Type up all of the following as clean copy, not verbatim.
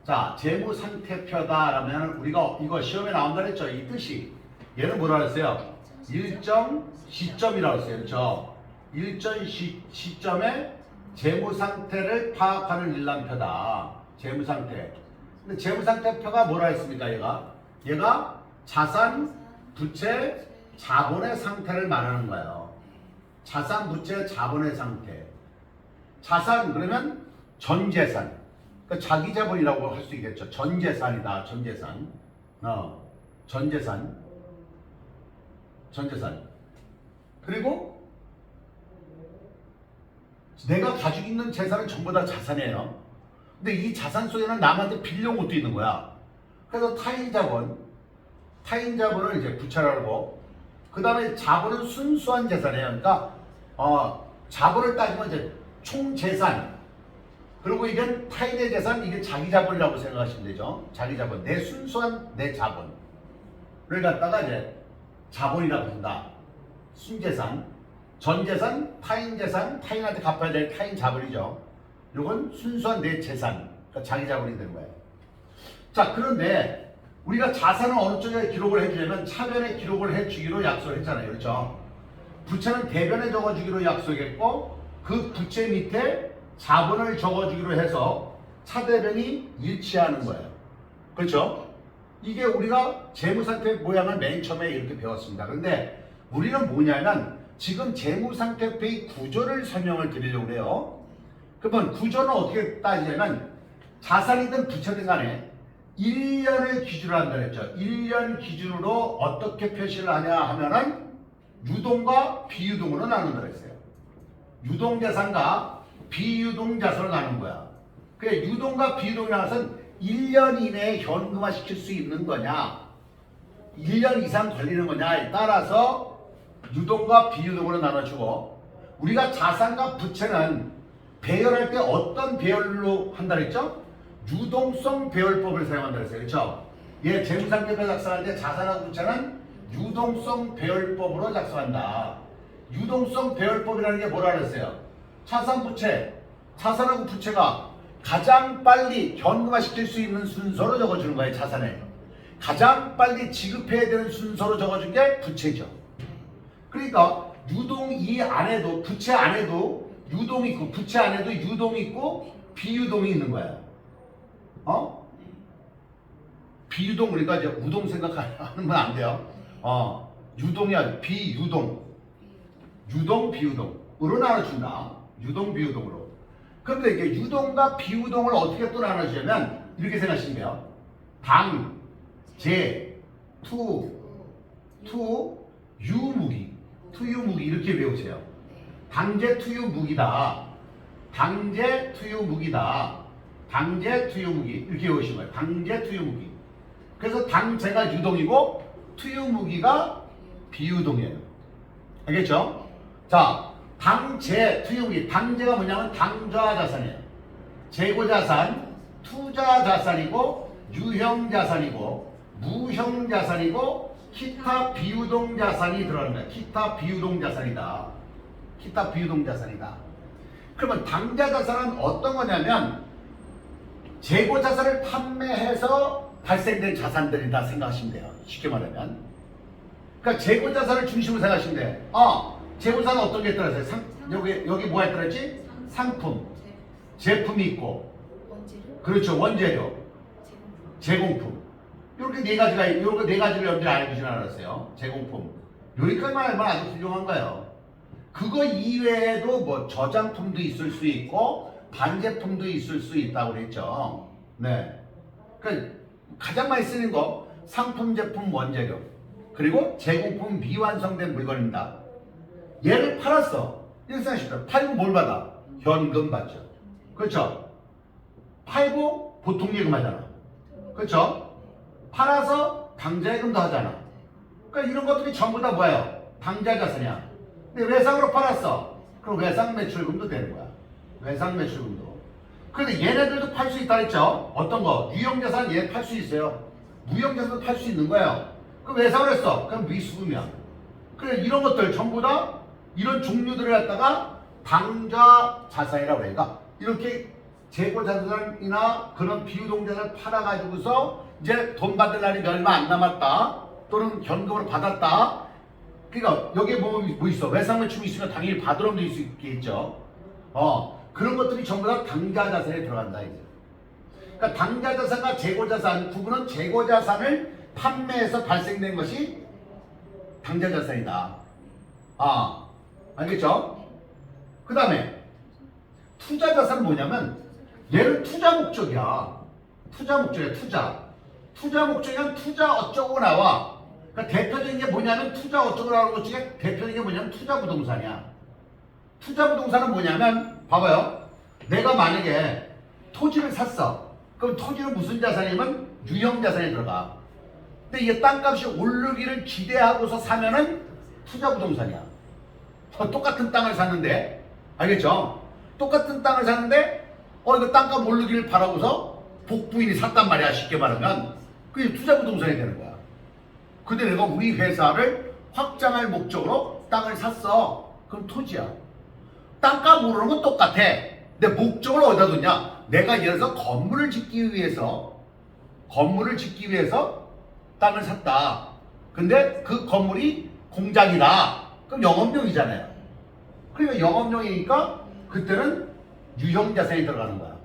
자, 재무상태표다라면 우리가 이거 시험에 나온다 그랬죠? 이 뜻이. 얘는 뭐라 그랬어요? 일정 시점이라고 했어요. 그렇죠? 일정 시점에 재무상태를 파악하는 일람표다. 재무상태. 근데 재무상태표가 뭐라 했습니까? 얘가 자산, 부채, 자본의 상태를 말하는 거예요. 자산, 부채, 자본의 상태. 자산 그러면 전재산. 그러니까 자기 자본이라고 할 수 있겠죠. 전재산이다. 전재산. 전재산. 그리고 내가 가지고 있는 재산은 전부 다 자산이에요. 근데 이 자산 속에는 남한테 빌려온 것도 있는 거야. 그래서 타인 자본을 이제 부채라고. 그 다음에 자본은 순수한 재산이에요. 그러니까 자본을 따지면 이제 총 재산. 그리고 이건 타인의 재산, 이게 자기 자본이라고 생각하시면 되죠. 자기 자본, 내 순수한 내 자본을 갖다가 이제 자본이라고 한다. 순재산, 전재산, 타인 재산, 타인한테 갚아야 될 타인 자본이죠. 이건 순수한 내 재산, 그러니까 자기 자본이 되는 거예요. 자, 그런데 우리가 자산을 어느 쪽에 기록을 해주려면 차변에 기록을 해주기로 약속을 했잖아요. 그렇죠? 부채는 대변에 적어주기로 약속했고 그 부채 밑에 자본을 적어주기로 해서 차대변이 일치하는 거예요. 그렇죠? 이게 우리가 재무상태 모양을 맨 처음에 이렇게 배웠습니다. 그런데 우리는 뭐냐면 지금 재무상태표의 구조를 설명을 드리려고 해요. 그러면 구조는 어떻게 따지냐면 자산이든 부채든 간에 1년을 기준으로 한다 그랬죠. 1년 기준으로 어떻게 표시를 하냐 하면은 유동과 비유동으로 나눈다 그랬어요. 유동자산과 비유동자산으로 나눈 거야. 그래, 유동과 비유동이라는 것은 1년 이내에 현금화 시킬 수 있는 거냐 1년 이상 걸리는 거냐에 따라서 유동과 비유동으로 나눠주고, 우리가 자산과 부채는 배열할 때 어떤 배열로 한다 그랬죠? 유동성 배열법을 사용한다 그랬어요. 그렇죠? 예, 재무상태표 작성할 때 자산하고 부채는 유동성 배열법으로 작성한다. 유동성 배열법이라는 게 뭐라 그랬어요? 자산, 부채, 자산하고 부채가 가장 빨리 현금화 시킬 수 있는 순서로 적어주는 거예요. 자산에 가장 빨리 지급해야 되는 순서로 적어준 게 부채죠. 그러니까 유동 이 안에도, 부채 안에도 유동이 있고 부채 안에도 유동이 있고 비유동이 있는 거예요. 비유동, 그러니까 이제 우동 생각하면 안 돼요. 유동이 아니라 비유동. 유동, 비유동으로 나눠준다. 유동, 비유동으로. 그런데 이게 유동과 비유동을 어떻게 또 나눠주냐면 이렇게 생각하시면 돼요. 당, 재, 투, 유무기. 투유무기 이렇게 외우세요. 당재, 투유, 무기다. 당재, 투유, 무기다. 당재, 투유, 무기 이렇게 외우시는 거예요. 당재, 투유, 무기. 그래서 당재가 유동이고 투유, 무기가 비유동이에요. 알겠죠? 자, 당재, 투유, 무기. 당재가 뭐냐면 당좌자산이에요. 재고자산, 투자자산이고 유형자산이고 무형자산이고 기타 비유동자산이 들어가는 거야. 기타 비유동자산이다. 기타 비유동자산이다. 그러면 당좌자산은 어떤 거냐면 재고자산을 판매해서 발생된 자산들이다 생각하시면 돼요. 쉽게 말하면. 그러니까 재고자산을 중심으로 생각하시면 돼. 재고자산은 어떤 게 있더라? 여기 뭐가 있더랬지? 상품, 제품이 있고, 그렇죠. 원재료, 제공품. 이렇게 네 가지를 여러분들이 알려주진 않았어요. 제공품. 여기까지만 알면 아주 훌륭한 거예요. 그거 이외에도 뭐 저장품도 있을 수 있고 반제품도 있을 수 있다고 그랬죠. 네. 그러니까 가장 많이 쓰는 거 상품, 제품, 원재료, 그리고 제공품 미완성된 물건입니다. 얘를 팔았어. 이렇게 생각하십시오. 팔고 뭘 받아? 현금 받죠. 그렇죠? 팔고 보통 예금하잖아. 그렇죠? 팔아서 당좌예금도 하잖아. 그러니까 이런 것들이 전부 다 뭐예요? 당좌자산이야. 근데 외상으로 팔았어. 그럼 외상 매출금도 되는 거야. 외상 매출금도. 그런데 얘네들도 팔 수 있다 했죠? 어떤 거? 유형자산 얘 팔 수 있어요. 무형자산도 팔 수 있는 거예요. 그럼 외상을 했어. 그럼 미수금이야. 그래, 이런 것들 전부 다 이런 종류들을 갖다가 당좌자산이라고 해가 이렇게 재고자산이나 그런 비유동자산을 팔아가지고서 이제 돈 받을 날이 얼마 안 남았다. 또는 현금으로 받았다. 그러니까 여기에 뭐 있어? 외상매춤이 있으면 당연히 받으러 될 수 있겠죠. 그런 것들이 전부 다 당좌자산에 들어간다 이제. 그러니까 당좌자산과 재고자산 구분은 재고자산을 판매해서 발생된 것이 당좌자산이다. 알겠죠? 그 다음에 투자자산은 뭐냐면 얘는 투자 목적이야. 투자 목적이야. 투자 목적이면 투자 어쩌고 나와. 그러니까 대표적인 게 뭐냐면 투자 어쩌고 나오는 것 중에 대표적인 게 뭐냐면 투자 부동산이야. 투자 부동산은 뭐냐면 봐봐요. 내가 만약에 토지를 샀어. 그럼 토지는 무슨 자산이면 유형자산에 들어가. 근데 이게 땅값이 오르기를 기대하고서 사면은 투자 부동산이야. 똑같은 땅을 샀는데 알겠죠? 똑같은 땅을 샀는데 이거 땅값 오르기를 바라고서 복부인이 샀단 말이야. 쉽게 말하면 그게 투자 부동산이 되는 거야. 근데 내가 우리 회사를 확장할 목적으로 땅을 샀어. 그럼 토지야. 땅값 오르는 건 똑같아. 근데 목적을 어디다 뒀냐? 내가 예를 들어서 건물을 짓기 위해서 땅을 샀다. 근데 그 건물이 공장이다. 그럼 영업용이잖아요. 그러니까 영업용이니까 그때는 유형자산이 들어가는 거야.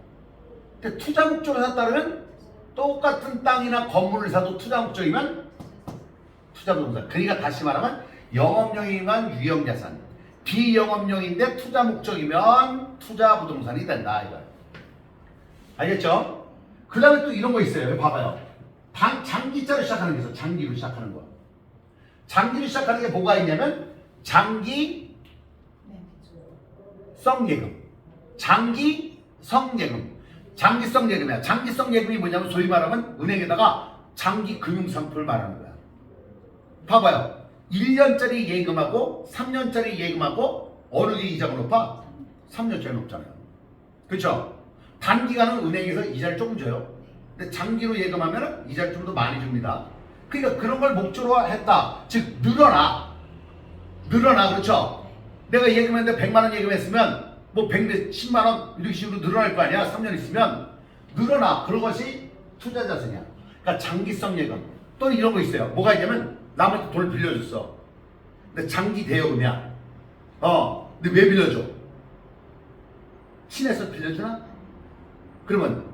근데 투자 목적으로 샀다면 똑같은 땅이나 건물을 사도 투자 목적이면 투자 부동산. 그러니까 다시 말하면 영업용이면 유형자산, 비영업용인데 투자 목적이면 투자 부동산이 된다 이거. 알겠죠? 그 다음에 또 이런 거 있어요. 여기 봐봐요. 장기자로 시작하는 게 있어. 장기로 시작하는 거. 장기로 시작하는 게 뭐가 있냐면 장기성예금. 장기성예금. 장기성예금이야. 장기성예금이 뭐냐면 소위 말하면 은행에다가 장기 금융상품을 말하는 거야. 봐봐요. 1년짜리 예금하고 3년짜리 예금하고 어느 게 이자가 높아? 3년짜리 높잖아요. 그렇죠? 단기간은 은행에서 이자를 조금 줘요. 근데 장기로 예금하면 이자를 좀 더 많이 줍니다. 그러니까 그런 걸 목적으로 했다. 즉 늘어나. 그렇죠? 내가 예금했는데 100만 원 예금했으면 뭐 100대 10만 원 이렇게 식으로 늘어날 거 아니야. 3년 있으면 늘어나. 그런 것이 투자자산이야. 그러니까 장기성 예금. 또는 이런 거 있어요. 뭐가 있냐면 남한테 돈을 빌려줬어. 근데 장기 대여금이야. 근데 왜 빌려줘? 신에서 빌려주나? 그러면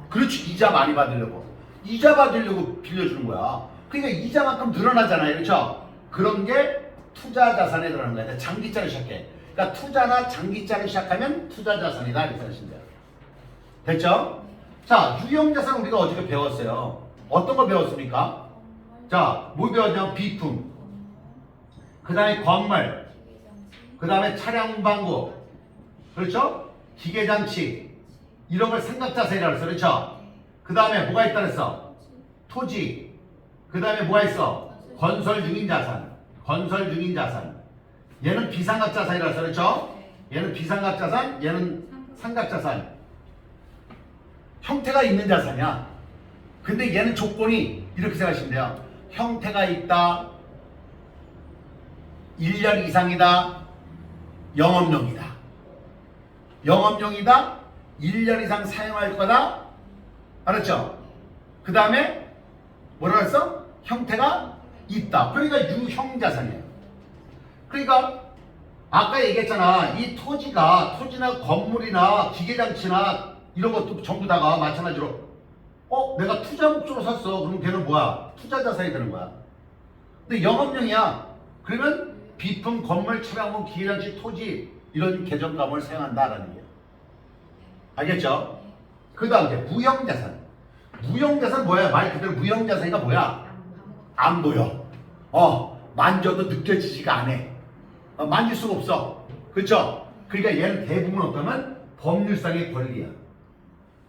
그렇지. 이자 많이 받으려고. 이자 받으려고 빌려주는 거야. 그러니까 이자만큼 늘어나잖아요. 그렇죠? 그런 게 투자자산에 들어가는 거야. 장기자로 시작해. 그러니까 투자나 장기자로 시작하면 투자자산이다. 이렇게 하시면 돼요. 됐죠? 자, 유형자산 우리가 어저께 배웠어요. 어떤 거 배웠습니까? 자, 뭐 배웠냐면 비품, 그 다음에 건물, 그 다음에 차량 방구, 그렇죠? 기계장치, 이런 걸 생각자산이라고 했어. 그렇죠? 그 다음에 뭐가 있다 그랬어? 토지, 그 다음에 뭐가 있어? 건설 중인 자산. 얘는 비상각자산이라고 했어. 그렇죠? 얘는 비상각자산, 얘는 상각자산. 형태가 있는 자산이야. 근데 얘는 조건이 이렇게 생각하시면 돼요. 형태가 있다, 1년 이상이다, 영업용이다. 1년 이상 사용할 거다. 알았죠? 그 다음에 뭐라고 했어? 형태가 있다. 그러니까 유형자산이에요. 그러니까 아까 얘기했잖아. 이 토지나 건물이나 기계장치나 이런 것도 전부 다가 마찬가지로 내가 투자 목적으로 샀어. 그럼 걔는 뭐야? 투자자산이 되는 거야. 근데 영업용이야. 그러면 비품, 건물, 차량물, 기계장치, 토지 이런 계정감을 사용한다라는 거예요. 알겠죠? 그 다음에 무형자산. 무형자산 뭐야? 말 그대로 무형자산이가 뭐야? 안 보여. 만져도 느껴지지가 않아. 만질 수가 없어. 그렇죠? 그러니까 얘는 대부분 어떠면 법률상의 권리야.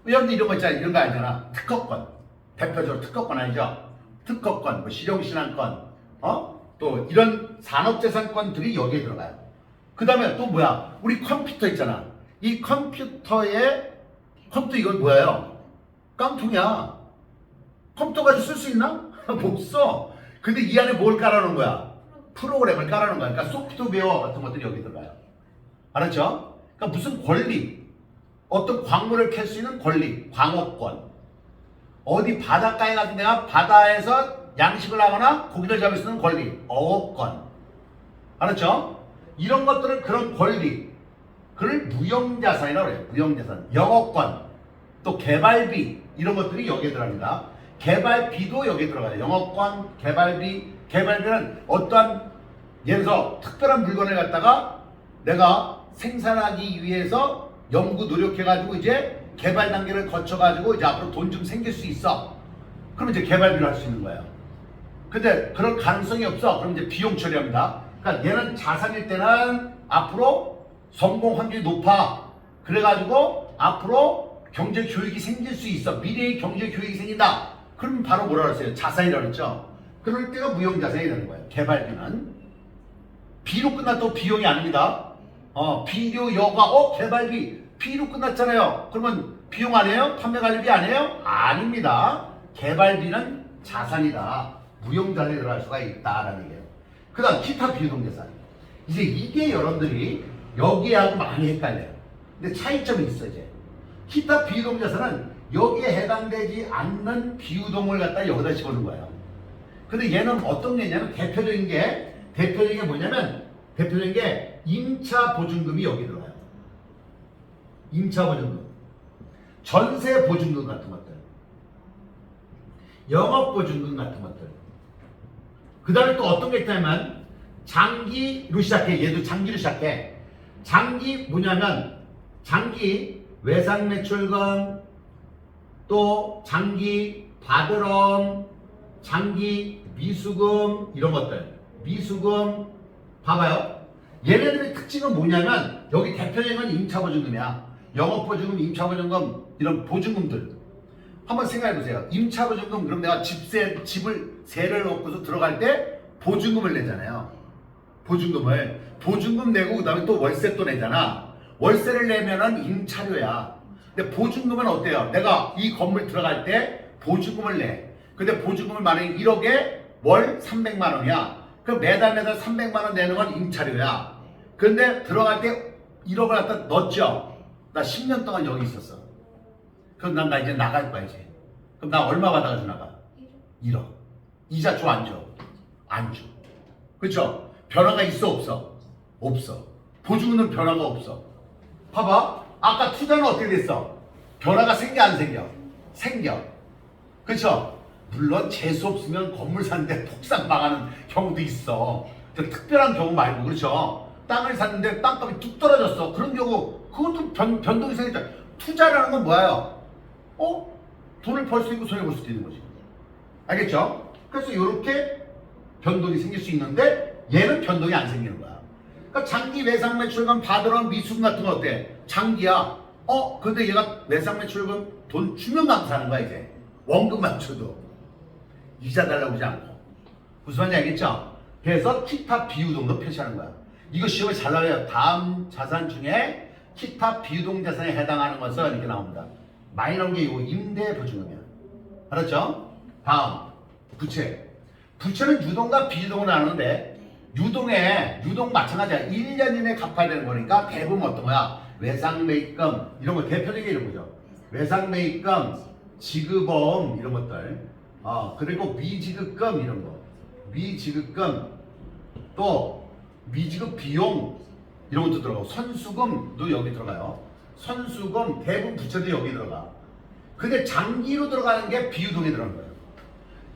여러분들 이런 거 있잖아. 이런 거 알잖아. 특허권. 대표적으로 특허권 아니죠? 특허권, 뭐 실용신안권, 또 이런 산업재산권들이 여기에 들어가요. 그 다음에 또 뭐야? 우리 컴퓨터 있잖아. 이 컴퓨터 이건 뭐예요? 깡통이야. 컴퓨터 가지고 쓸 수 있나? 못 써. 근데 이 안에 뭘 깔아놓은 거야? 프로그램을 깔아놓은 거야. 그러니까 소프트웨어 같은 것들이 여기 들어가요. 알았죠? 그러니까 무슨 권리. 어떤 광물을 캘 수 있는 권리, 광업권. 어디 바닷가에 가서 내가 바다에서 양식을 하거나 고기를 잡을 수 있는 권리, 어업권. 알았죠? 이런 것들은 그런 권리, 그걸 무형자산이라고 해요. 무형자산. 영업권, 또 개발비, 이런 것들이 여기에 들어갑니다. 개발비도 여기에 들어가요. 영업권, 개발비. 개발비는 어떠한 예를 들어서 특별한 물건을 갖다가 내가 생산하기 위해서 연구 노력해가지고 이제 개발 단계를 거쳐가지고 이제 앞으로 돈 좀 생길 수 있어. 그러면 이제 개발비를 할 수 있는 거예요. 근데 그럴 가능성이 없어. 그럼 이제 비용 처리합니다. 그러니까 얘는 자산일 때는 앞으로 성공 확률이 높아. 그래가지고 앞으로 경제 교육이 생길 수 있어. 미래의 경제 교육이 생긴다. 그럼 바로 뭐라 그랬어요? 자산이라고 그랬죠. 그럴 때가 무형자산이 되는 거예요. 개발비는. 비로 끝났다고 비용이 아닙니다. 비료, 여과, 개발비. 비로 끝났잖아요. 그러면 비용 아니에요? 판매 관리비 아니에요? 아닙니다. 개발비는 자산이다. 무형자산에 들어갈 수가 있다라는 얘기예요. 그 다음 기타 비유동자산. 이제 이게 여러분들이 여기하고 많이 헷갈려요. 근데 차이점이 있어 이제. 기타 비유동자산은 여기에 해당되지 않는 비유동을 갖다 여기다 집어넣는 거예요. 근데 얘는 어떤 게 있냐면 대표적인 게 뭐냐면 대표적인 게 임차 보증금이 여기 들어가요. 임차 보증금, 전세 보증금 같은 것들, 영업 보증금 같은 것들. 그 다음에 또 어떤 게 있다면 장기로 시작해. 얘도 장기로 시작해. 장기 뭐냐면 장기 외상 매출금, 또 장기 바드럼, 장기 미수금, 이런 것들. 미수금 봐봐요. 얘네들의 특징은 뭐냐면 여기 대표적인 건 임차보증금이야. 영업보증금, 임차보증금, 이런 보증금들. 한번 생각해보세요. 임차보증금, 그럼 내가 집을 세를 놓고서 들어갈 때 보증금을 내잖아요. 보증금 내고 그 다음에 또 월세 또 내잖아. 월세를 내면은 임차료야. 근데 보증금은 어때요? 내가 이 건물 들어갈 때 보증금을 내. 근데 보증금을 만약에 1억에 월 300만 원이야. 그럼 매달 300만 원 내는 건 임차료야. 그런데 들어갈 때 1억을 갖다 넣었죠. 나 10년 동안 여기 있었어. 그럼 나 이제 나갈 거야 이제. 그럼 나 얼마 받아가지고 나가? 1억. 이자 줘 안 줘? 안 줘. 그렇죠? 변화가 있어 없어? 없어. 보증금은 변화가 없어. 봐봐. 아까 투자는 어떻게 됐어? 변화가 생겨 안 생겨? 생겨. 그렇죠? 물론 재수 없으면 건물 사는데 폭삭 망하는 경우도 있어. 특별한 경우 말고. 그렇죠? 땅을 샀는데 땅값이 뚝 떨어졌어. 그런 경우 그것도 변동이 생기죠. 투자라는 건 뭐예요? 돈을 벌 수 있고 손해 볼 수도 있는 거지. 알겠죠? 그래서 이렇게 변동이 생길 수 있는데 얘는 변동이 안 생기는 거야. 그러니까 장기 외상 매출금 받으러 미수금 같은 거 어때? 장기야. 근데 얘가 외상 매출금 돈 주면 감사하는 거야 이제. 원금만 줘도. 이자 달라고 하지 않고. 무슨 말인지 알겠죠? 그래서 기타 비유동도 표시하는 거야. 이거 시험에 잘 나와요. 다음 자산 중에 기타 비유동 자산에 해당하는 것은 이렇게 나옵니다. 많이 나온 게 이거 임대보증금이야. 알았죠? 다음 부채. 부채는 유동과 비유동을 나누는데 유동 마찬가지야. 1년 이내에 갚아야 되는 거니까 대부분 어떤 거야? 외상매입금 이런 거 대표적인 이런 거죠. 외상매입금, 지급보험 이런 것들. 그리고 미지급금 이런 거. 미지급금 또 미지급 비용 이런 것도 들어가고 선수금도 여기 들어가요. 선수금 대부분 부채도 여기 들어가. 근데 장기로 들어가는 게 비유동에 들어가는 거예요.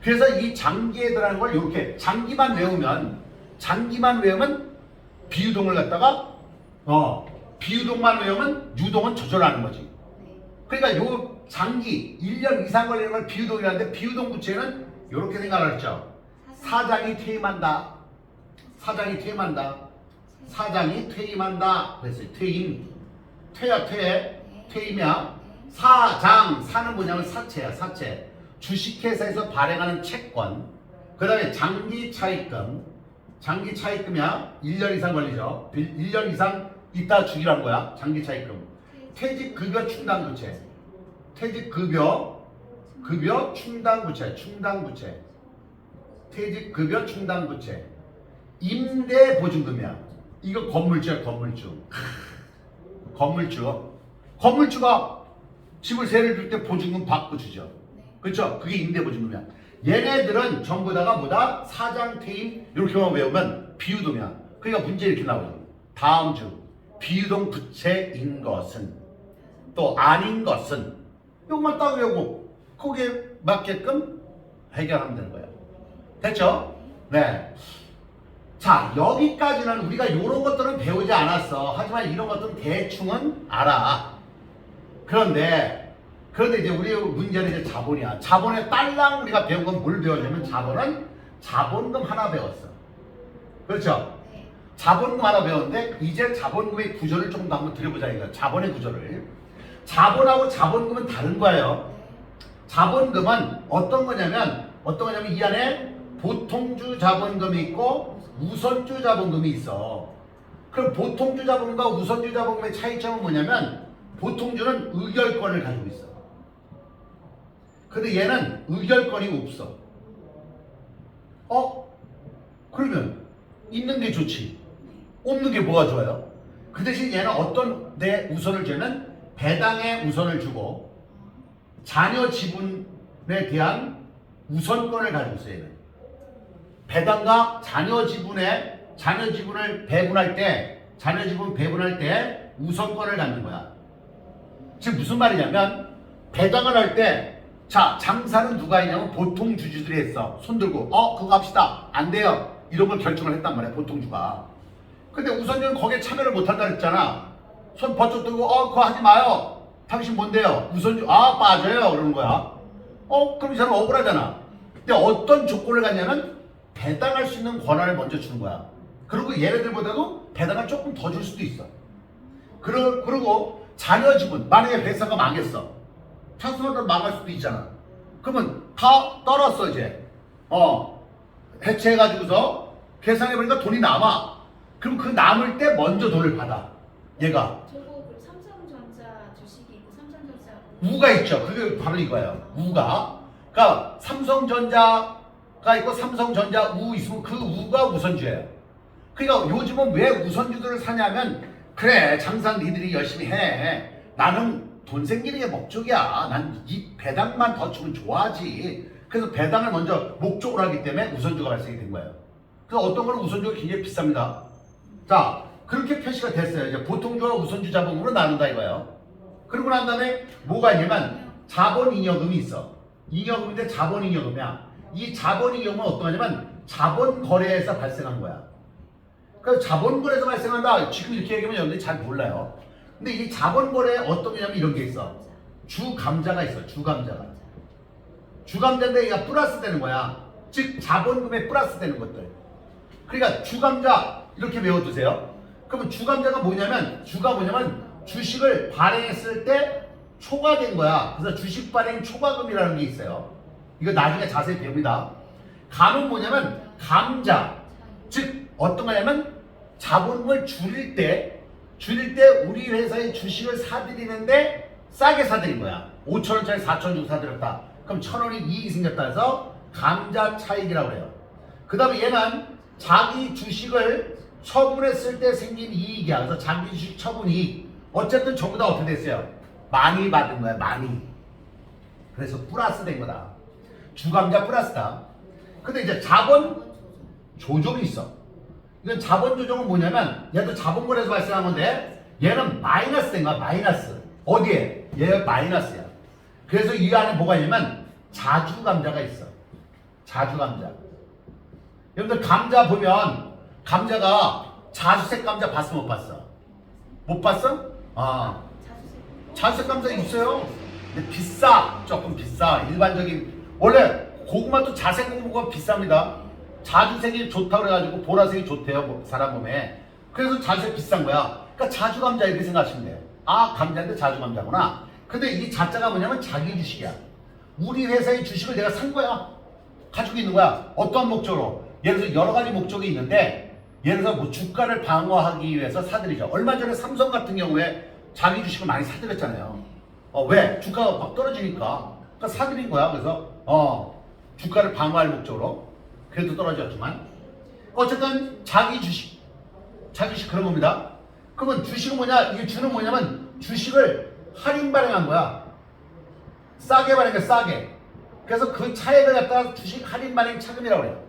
그래서 이 장기에 들어가는 걸 이렇게 장기만 외우면 비유동을 갖다가 비유동만 외우면 유동은 조절하는 거지. 그러니까 요 장기 1년 이상 걸리는 걸 비유동이라는데 비유동 부채는 이렇게 생각을 했죠. 사장이 퇴임한다. 그랬어요. 퇴임. 퇴임이야. 사는 뭐냐면 사채야. 주식회사에서 발행하는 채권. 그 다음에 장기 차입금이야. 1년 이상 걸리죠. 1년 이상 있다 주기란 거야. 장기 차입금. 퇴직급여 충당부채. 퇴직급여 충당부채. 퇴직급여 충당부채. 임대보증금이야. 이거 건물주야. 건물주. 건물주가 집을 세를 줄 때 보증금 받고 주죠. 그렇죠? 그게 임대보증금이야. 얘네들은 전부 다가 뭐다? 사장, 퇴임 이렇게만 외우면 비유동이야. 그러니까 문제 이렇게 나오죠. 다음 중 비유동 부채인 것은 또 아닌 것은 이것만 딱 외우고 거기에 맞게끔 해결하면 되는 거예요. 됐죠? 네. 자, 여기까지는 우리가 이런 것들은 배우지 않았어. 하지만 이런 것들은 대충은 알아. 그런데 이제 우리 문제는 이제 자본이야. 자본의 딸랑 우리가 배운 건 뭘 배웠냐면 자본은 자본금 하나 배웠어. 그렇죠? 자본금 하나 배웠는데 이제 자본금의 구조를 조금 더 한번 들여보자 이거야. 자본의 구조를. 자본하고 자본금은 다른 거예요. 자본금은 어떤 거냐면 이 안에 보통주 자본금이 있고 우선주 자본금이 있어. 그럼 보통주 자본금과 우선주 자본금의 차이점은 뭐냐면 보통주는 의결권을 가지고 있어. 근데 얘는 의결권이 없어. 그러면 있는 게 좋지. 없는 게 뭐가 좋아요? 그 대신 얘는 어떤 데 우선을 주면 배당에 우선을 주고 자녀 지분에 대한 우선권을 가지고 있어요. 얘는. 배당과 자녀 지분을 배분할 때 우선권을 갖는 거야. 지금 무슨 말이냐면 배당을 할 때 자, 장사는 누가 했냐면 보통 주주들이 했어. 손 들고 그거 합시다. 안 돼요. 이런 걸 결정을 했단 말이야. 보통주가. 근데 우선주는 거기에 참여를 못한다 그랬잖아. 손 번쩍 들고 그거 하지 마요. 당신 뭔데요? 우선주 빠져요. 그러는 거야. 그럼 이 사람 억울하잖아. 근데 어떤 조건을 갖냐면 배당할 수 있는 권한을 먼저 주는 거야. 그리고 얘네들보다도 배당을 조금 더 줄 수도 있어. 그리고 자녀 지분, 만약에 회사가 망했어. transformer 망할 수도 있잖아. 그러면 다 떨었어 이제. 해체해가지고서 계산해보니까 돈이 남아. 그럼 그 남을 때 먼저 돈을 받아. 얘가. 저거 그 삼성전자 주식이 있고 삼성전자 우가 있죠. 그게 바로 이거예요. 우가. 그러니까 삼성전자가 있고 삼성전자 우 있으면 그 우가 우선주예요. 그러니까 요즘은 왜 우선주들을 사냐면 그래 장사 니들이 열심히 해. 나는 돈 생기는 게 목적이야. 난 이 배당만 더 주면 좋아하지. 그래서 배당을 먼저 목적으로 하기 때문에 우선주가 발생이 된 거예요. 그래서 어떤 거는 우선주가 굉장히 비쌉니다. 자, 그렇게 표시가 됐어요. 이제 보통주와 우선주 자본금으로 나눈다 이거예요. 그러고 난 다음에 뭐가 있냐면 자본잉여금이 있어. 잉여금인데 자본잉여금이야. 이 자본잉여금은 어떤 거냐면 자본거래에서 발생한 거야. 그래서 자본거래에서 발생한다. 지금 이렇게 얘기하면 여러분들이 잘 몰라요. 근데 이 자본거래에 어떤 게냐면 이런 게 있어. 주감자가 있어. 주감자인데 얘가 플러스 되는 거야. 즉 자본금에 플러스 되는 것들. 그러니까 주감자 이렇게 외워두세요. 그러면 주감자가 뭐냐면 주식을 발행했을 때 초과된 거야. 그래서 주식 발행 초과금이라는 게 있어요. 이거 나중에 자세히 배웁니다. 감은 뭐냐면 감자. 즉 어떤 거냐면 자본금을 줄일 때 우리 회사의 주식을 사들이는데 싸게 사들인 거야. 5,000원짜리 4,000원 주고 사들였다. 그럼 1,000원이 이익이 생겼다 해서 감자 차익이라고 해요. 그 다음에 얘는 자기 주식을 처분했을 때 생긴 이익이야. 그래서 자기 주식 처분 이익. 어쨌든 전부 다 어떻게 됐어요? 많이 받은 거야. 많이. 그래서 플러스 된 거다. 주감자 플러스다. 근데 이제 자본 조정이 있어. 이건 자본 조정은 뭐냐면 얘도 자본거래에서 발생한 건데 얘는 마이너스 된 거야. 마이너스. 어디에? 얘 마이너스야. 그래서 이 안에 뭐가 있냐면 자주감자가 있어. 자주감자. 여러분들 감자 보면 감자가 자주색 감자 봤어 못 봤어? 못 봤어? 자주색 감자 있어요. 근데 비싸. 조금 비싸. 일반적인 원래 고구마도 자색 고구마가 비쌉니다. 자주색이 좋다고 그래가지고 보라색이 좋대요 사람 몸에. 그래서 자주색 비싼 거야. 그러니까 자주감자 이렇게 생각하시면 돼요. 감자인데 자주감자구나. 근데 이 자자가 뭐냐면 자기 주식이야. 우리 회사의 주식을 내가 산 거야. 가지고 있는 거야. 어떤 목적으로? 예를 들어서 여러 가지 목적이 있는데 예를 들어서 뭐 주가를 방어하기 위해서 사들이죠. 얼마 전에 삼성 같은 경우에 자기 주식을 많이 사들였잖아요. 왜? 주가가 막 떨어지니까. 그러니까 사들인 거야. 그래서 주가를 방어할 목적으로. 그래도 떨어졌지만 어쨌든 자기 주식 그런 겁니다. 그러면 주식은 뭐냐? 이게 주는 뭐냐면 주식을 할인 발행한 거야. 싸게 발행해, 싸게. 그래서 그 차액을 갖다가 주식 할인 발행 차금이라고 그래요.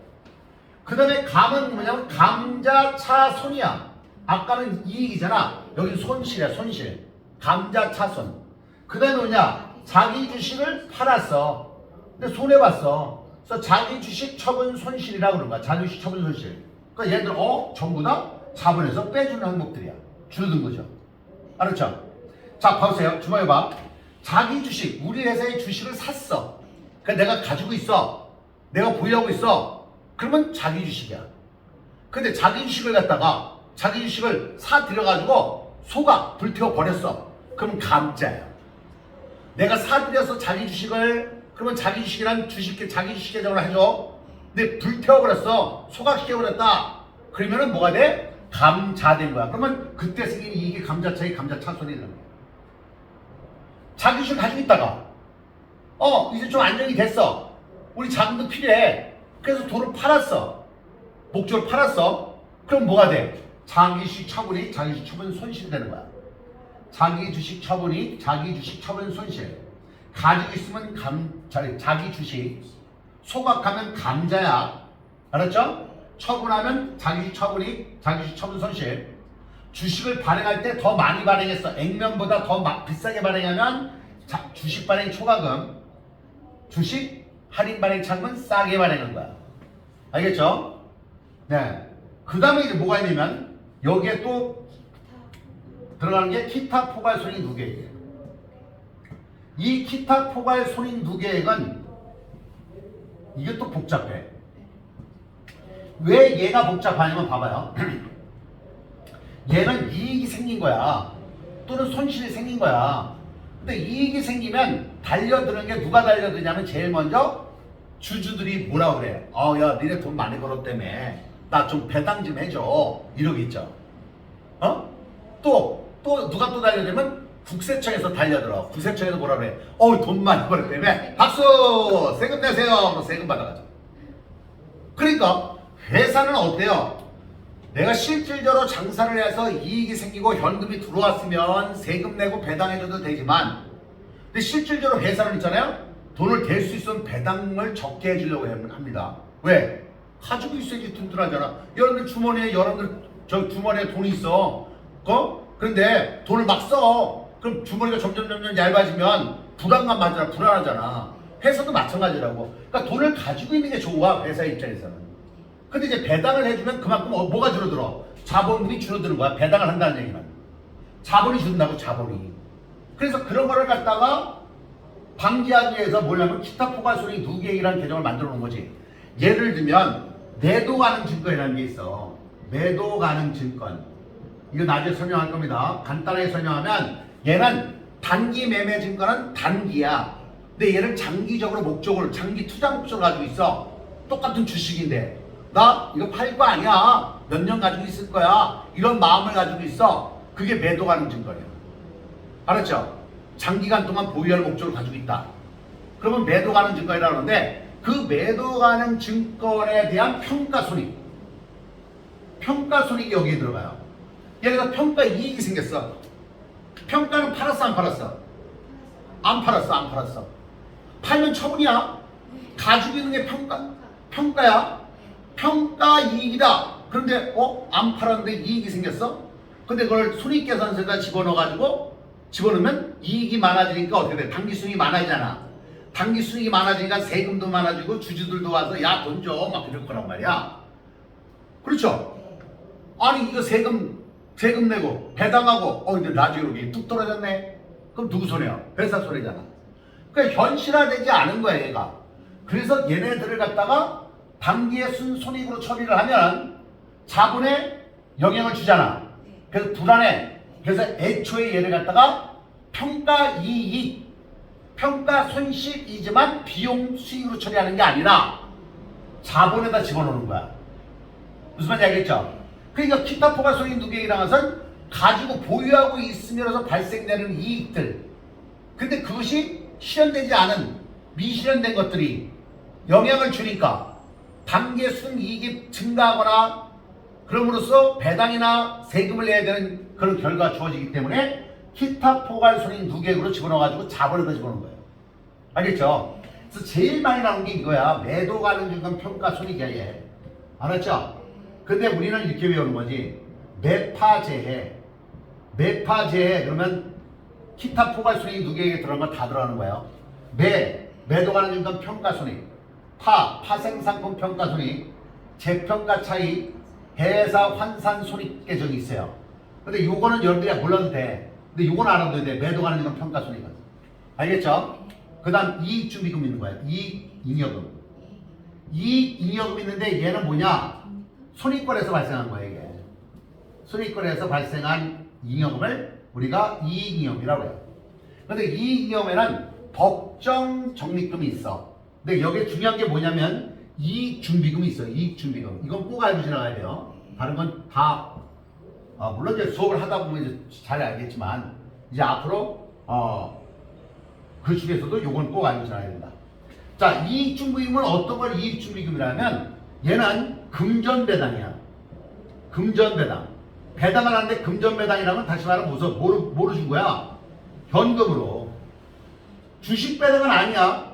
그 다음에 감은 뭐냐면 감자차 손이야. 아까는 이익이잖아. 여기 손실이야, 손실. 감자차 손. 그 다음에 뭐냐? 자기 주식을 팔았어. 근데 손해봤어. 그래서 자기 주식 처분 손실이라고 그러는 거야. 자기 주식 처분 손실. 그러니까 얘들 전부 다 자본에서 빼주는 항목들이야. 줄어든 거죠. 알았죠? 자, 보세요. 주목해 봐. 자기 주식, 우리 회사의 주식을 샀어. 그러니까 내가 가지고 있어. 내가 보유하고 있어. 그러면 자기 주식이야. 근데 자기 주식을 갖다가 자기 주식을 사 들여가지고 소각 불태워 버렸어. 그럼 감자야. 내가 사 들여서 자기 주식을 그러면 자기 주식이란 자기 주식 계정을 해줘. 근데 불태워 버렸어. 소각시켜 버렸다. 그러면은 뭐가 돼? 감자된 거야. 그러면 그때 생긴 이익이 감자차익 감자차 손해라는 거야. 자기 주식을 가지고 있다가 이제 좀 안정이 됐어. 우리 자금도 필요해. 그래서 돈을 팔았어. 목적을 팔았어. 그럼 뭐가 돼? 자기 주식 처분이 자기 주식 처분 손실이 되는 거야. 자기 주식 처분이 자기 주식 처분 손실. 가지고 있으면 자기 주식. 소각하면 감자야. 알았죠? 처분하면 자기 주식 처분이 자기 주식 처분 손실. 주식을 발행할 때 더 많이 발행했어. 액면보다 더 비싸게 발행하면 주식 발행 초과금. 주식 할인 발행 차금은 싸게 발행한 거야. 알겠죠? 네. 그 다음에 이제 뭐가 있냐면 여기에 또 들어가는 게 기타 포괄 손익 누계액이에요. 이 기타 포괄 손익 누계액은 이게 또 복잡해. 왜 얘가 복잡하냐면 봐봐요. 얘는 이익이 생긴 거야. 또는 손실이 생긴 거야. 근데 이익이 생기면 달려드는 게 누가 달려드냐면 제일 먼저 주주들이 뭐라고 그래. 야 니네 돈 많이 벌었다며. 나 좀 배당 좀 해줘. 이러겠죠. 또 누가 또 달려들면 국세청에서 달려들어. 국세청에서 뭐라 그래. 돈 많이 벌었다며. 박수! 세금 내세요. 세금 받아가지고. 그러니까 회사는 어때요? 내가 실질적으로 장사를 해서 이익이 생기고 현금이 들어왔으면 세금 내고 배당해줘도 되지만 근데 실질적으로 회사는 있잖아요. 돈을 댈 수 있으면 배당을 적게 해주려고 합니다. 왜? 가지고 있어야지 든든하잖아. 여러분들 주머니에 돈이 있어. 그런데 돈을 막 써. 그럼 주머니가 점점 얇아지면 불안하잖아. 회사도 마찬가지라고. 그러니까 돈을 가지고 있는 게 좋아. 회사 입장에서는. 근데 이제 배당을 해주면 그만큼 뭐가 줄어들어? 자본금이 줄어드는 거야. 배당을 한다는 얘기는. 자본이 줄는다고 자본이. 그래서 그런 거를 갖다가 방지하기 위해서 뭐냐면 기타 포괄 손익 누계액이라는 개정을 만들어 놓은 거지. 예를 들면 매도 가능 증권이라는 게 있어. 매도 가능 증권. 이거 나중에 설명할 겁니다. 간단하게 설명하면 얘는 단기 매매 증권은 단기야. 근데 얘는 장기적으로 장기 투자 목적을 가지고 있어. 똑같은 주식인데 나 이거 팔 거 아니야. 몇 년 가지고 있을 거야. 이런 마음을 가지고 있어. 그게 매도 가능 증권이야. 알았죠? 장기간 동안 보유할 목적을 가지고 있다. 그러면 매도 가능 증권이라고 하는데 그 매도 가능 증권에 대한 평가 손익. 평가 손익이 여기에 들어가요. 예를 들어 평가 이익이 생겼어. 평가는 팔았어 안 팔았어? 안 팔았어. 팔면 처분이야. 가지고 있는 게 평가야. 평가 이익이다. 그런데 안 팔았는데 이익이 생겼어? 근데 그걸 손익계산서에다 집어넣으면 이익이 많아지니까 어떻게 돼? 당기 수익이 많아지잖아. 당기 수익이 많아지니까 세금도 많아지고 주주들도 와서 야 돈 줘 막 이럴 거란 말이야. 그렇죠? 아니 이거 세금 내고 배당하고 근데 라디오력이 뚝 떨어졌네. 그럼 누구 손해야? 회사 손해잖아. 그러니까 현실화되지 않은 거야 얘가. 그래서 얘네들을 갖다가 단기의 순손익으로 처리를 하면 자본에 영향을 주잖아. 그래서 불안해. 그래서 애초에 얘를 갖다가 평가 이익, 평가 손실이지만 비용 수익으로 처리하는 게 아니라 자본에다 집어넣는 거야. 무슨 말인지 알겠죠? 그러니까 기타 포괄 손익 누계액이라는 것은 가지고 보유하고 있으면서 발생되는 이익들. 근데 그것이 실현되지 않은 미실현된 것들이 영향을 주니까 단기의 순이익이 증가하거나 그럼으로써 배당이나 세금을 내야 되는 그런 결과가 주어지기 때문에 기타 포괄 손익 누계액으로 집어넣어가지고 자본에다 집어넣은 거예요. 알겠죠? 그래서 제일 많이 나온 게 이거야. 매도 가능 증권 평가 손익이야 얘. 알았죠? 근데 우리는 이렇게 외우는 거지. 매파제해. 매파제해 그러면 기타 포괄 손익 누계액에 들어간 거 다 들어가는 거예요. 매도 가능 증권 평가 손익. 파생상품 평가 손익. 재평가 차이. 회사 환산 손익 계정이 있어요. 근데 요거는 여러분들이 몰라도 돼. 근데 요거는 알아도 돼. 매도 가능 증권 평가 손익은. 알겠죠? 그 다음 이익준비금 있는 거야. 이익잉여금. 이익잉여금 있는데 얘는 뭐냐? 손익권에서 발생한 거야 이게. 손익권에서 발생한 잉여금을 우리가 이익잉여금이라고 해요. 근데 이익잉여금에는 법정 적립금이 있어. 근데 여기에 중요한 게 뭐냐면 이익준비금이 있어요. 이익준비금. 이건 꼭 알고 지나가야 돼요. 다른 건 다 물론 이제 수업을 하다 보면 이제 잘 알겠지만 이제 앞으로 그 중에서도 요건 꼭 알고 지나가야 된다. 자, 이익준비금은 어떤 걸 이익준비금이라면 얘는 금전배당이야. 금전배당. 배당을 하는데 금전배당이라면 다시 말하면 무슨 뭐로 준 거야? 현금으로. 주식배당은 아니야.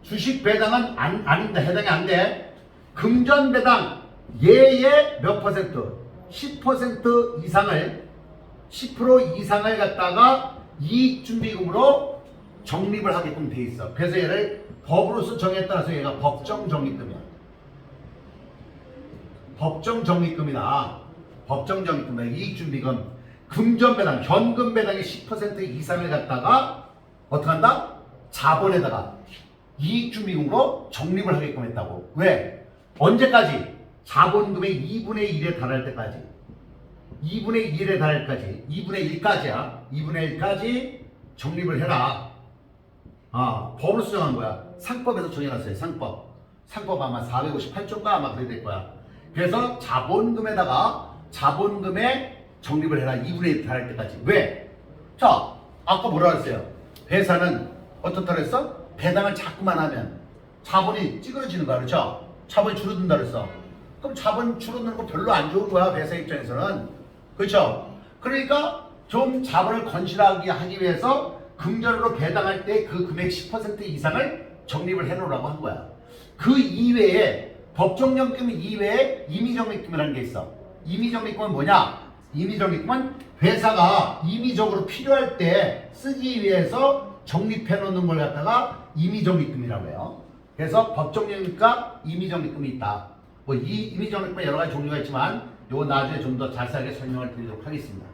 주식배당은 아닙니다. 해당이 안 돼. 금전배당 얘의 몇 퍼센트? 10% 이상을 10% 이상을 갖다가 이익준비금으로 적립을 하게끔 돼 있어. 그래서 얘를 법으로서 정에 따라서 얘가 법정적립금이야. 법정적립금이다. 법정적립금이다. 이익준비금. 금전배당, 현금배당의 10% 이상을 갖다가 어떻게 한다? 자본에다가 이익준비금으로 적립을 하게끔 했다고. 왜? 언제까지? 자본금의 2분의 1에 달할 때까지. 2분의 1에 달할 때까지. 2분의 1까지야. 2분의 1까지 적립을 해라. 법으로 수정한 거야. 상법에서 정해놨어요. 상법 아마 458조가 아마 그래 될 거야. 그래서 자본금에다가 자본금에 적립을 해라. 2분의 1 달할 때까지. 왜? 자, 아까 뭐라 그랬어요? 회사는 어떻다 그랬어? 배당을 자꾸만 하면 자본이 찌그러지는 거야. 그렇죠? 자본이 줄어든다 그랬어. 그럼 자본 줄어드는 거 별로 안 좋은 거야. 회사 입장에서는. 그렇죠? 그러니까 좀 자본을 건실하게 하기 위해서 금전으로 배당할 때 그 금액 10% 이상을 적립을 해놓으라고 한 거야. 그 이외에 법정적립금 이외에 임의적립금이라는 게 있어. 임의적립금은 뭐냐? 임의적립금은 회사가 임의적으로 필요할 때 쓰기 위해서 적립해 놓는 걸 갖다가 임의적립금이라고 해요. 그래서 법정적립금과 임의적립금이 있다. 뭐 이 임의적립금은 여러 가지 종류가 있지만 요거 나중에 좀 더 자세하게 설명을 드리도록 하겠습니다.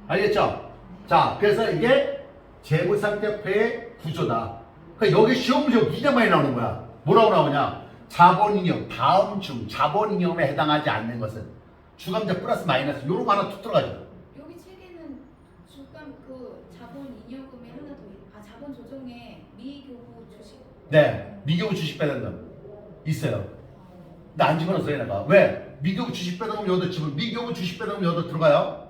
알겠죠? 자, 그래서 이게 재무상태표의 구조다. 그러니까 여기 시험 문제 굉장히 많이 나오는 거야. 뭐라고 나오냐? 자본잉여, 다음 중 자본잉여금에 해당하지 않는 것은 주감자 플러스 마이너스 요런 거 하나 툭 들어가죠. 여기 책에는 주감 그 자본 잉여금에 하나 더 자본 조정에 미교부 주식. 네, 미교부 주식 배당금 있어요. 근데 안 집어넣었어요, 내가. 왜? 미교부 주식 배당금 여기다 집어, 미교부 주식 배당금 여기다 들어가요?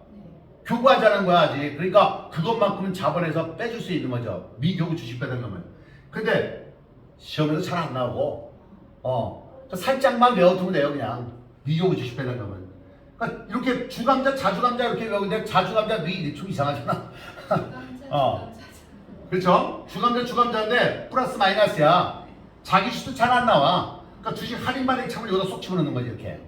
교부하자는 거야, 아직. 그러니까 그것만큼은 자본에서 빼줄 수 있는 거죠. 미교부 주식 배당금은. 근데 시험에서 잘 안 나오고, 살짝만 외워두면 돼요, 그냥. 미교부 주식 배당금은. 그러니까 이렇게 주감자, 자주감자 이렇게 외우는데 자주감자 미 좀 이상하잖아. 그렇죠? 주감자인데 플러스 마이너스야. 자기 수도 잘 안 나와. 그러니까 주식 할인반응 참을 여기다 속 집어넣는 거지, 이렇게.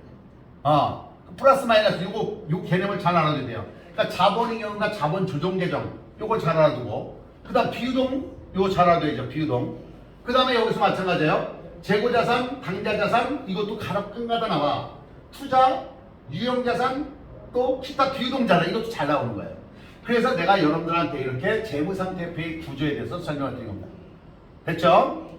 플러스 마이너스 요 개념을 잘 알아야 돼요. 그러니까 자본잉여금과 자본 조정 계정 요걸 잘 알아두고, 그다음 비유동 요거 잘 알아둬야죠. 비유동. 그다음에 여기서 마찬가지예요. 재고자산, 당자자산 이것도 끈가다 나와. 투자, 유형자산 또 기타 비유동자산 이것도 잘 나오는 거예요. 그래서 내가 여러분들한테 이렇게 재무상태표의 구조에 대해서 설명을 드린 겁니다. 됐죠?